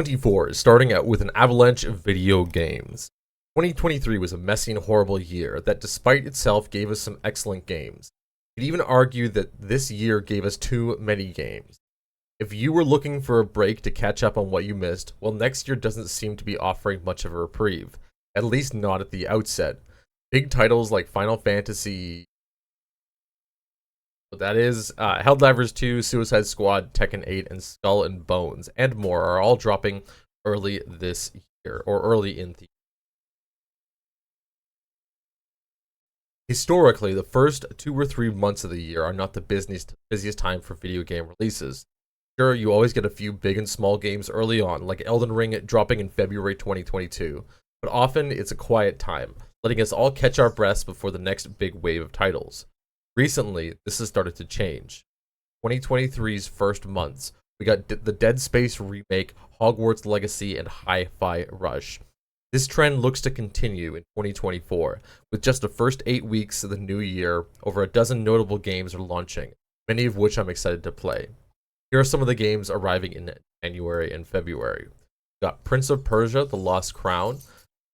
24 is starting out with an avalanche of video games. 2023 was a messy and horrible year that, despite itself, gave us some excellent games. You could even argue that this year gave us too many games. If you were looking for a break to catch up on what you missed, well, next year doesn't seem to be offering much of a reprieve. At least not at the outset. Big titles like Final Fantasy... Helldivers 2, Suicide Squad, Tekken 8, and Skull and Bones, and more are all dropping early this year, or early in the year. Historically, the first 2 or 3 months of the year are not the busiest time for video game releases. Sure, you always get a few big and small games early on, like Elden Ring dropping in February 2022, but often it's a quiet time, letting us all catch our breaths before the next big wave of titles. Recently, this has started to change. 2023's first months, we got the Dead Space remake, Hogwarts Legacy, and Hi-Fi Rush. This trend looks to continue in 2024, with just the first 8 weeks of the new year, over a dozen notable games are launching, many of which I'm excited to play. Here are some of the games arriving in January and February. We got Prince of Persia: The Lost Crown,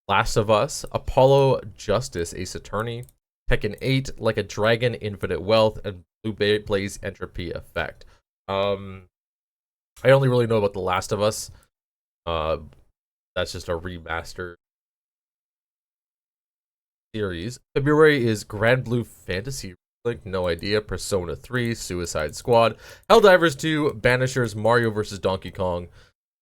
Last of Us, Apollo Justice: Ace Attorney, Tekken 8, Like a Dragon: Infinite Wealth, and Blue Blaze Entropy Effect. I only really know about The Last of Us. That's just a remastered series. February is Grand Blue Fantasy, like no idea, Persona 3, Suicide Squad, Helldivers 2, Banishers, Mario vs. Donkey Kong,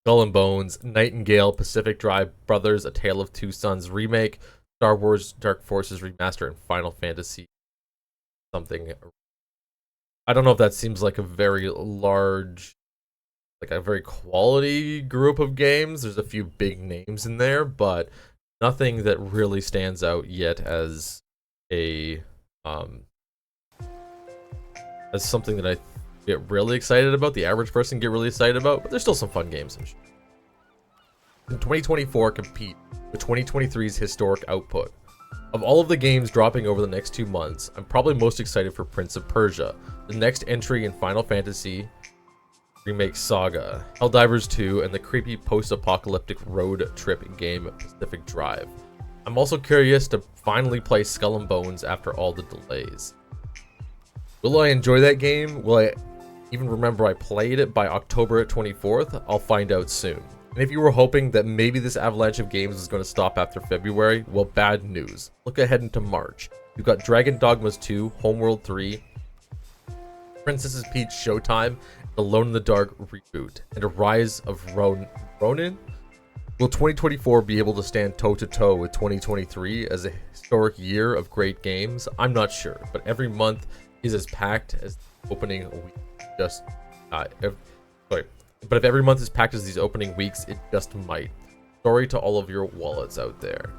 Skull and Bones, Nightingale, Pacific Drive Brothers, A Tale of Two Sons remake, Star Wars Dark Forces remaster, and Final Fantasy something. I don't know if that seems like a very large, like a very quality group of games. There's a few big names in there, but nothing that really stands out yet as a as something that I get really excited about. The average person get really excited about, but there's still some fun games. In 2024, compete with 2023's historic output. Of all of the games dropping over the next 2 months, I'm probably most excited for Prince of Persia, the next entry in Final Fantasy remake saga, Helldivers 2, and the creepy post-apocalyptic road trip game Pacific Drive. I'm also curious to finally play Skull and Bones after all the delays. Will I enjoy that game? Will I even remember I played it by October 24th? I'll find out soon. And if you were hoping that maybe this avalanche of games is going to stop after February, well, bad news. Look ahead into March. You've got Dragon Dogmas 2, Homeworld 3, Princess Peach Showtime, Alone in the Dark reboot, and a Rise of Ronin? Will 2024 be able to stand toe-to-toe with 2023 as a historic year of great games? I'm not sure, but every month is as packed as the opening week. But if every month is packed as these opening weeks, it just might. Sorry to all of your wallets out there.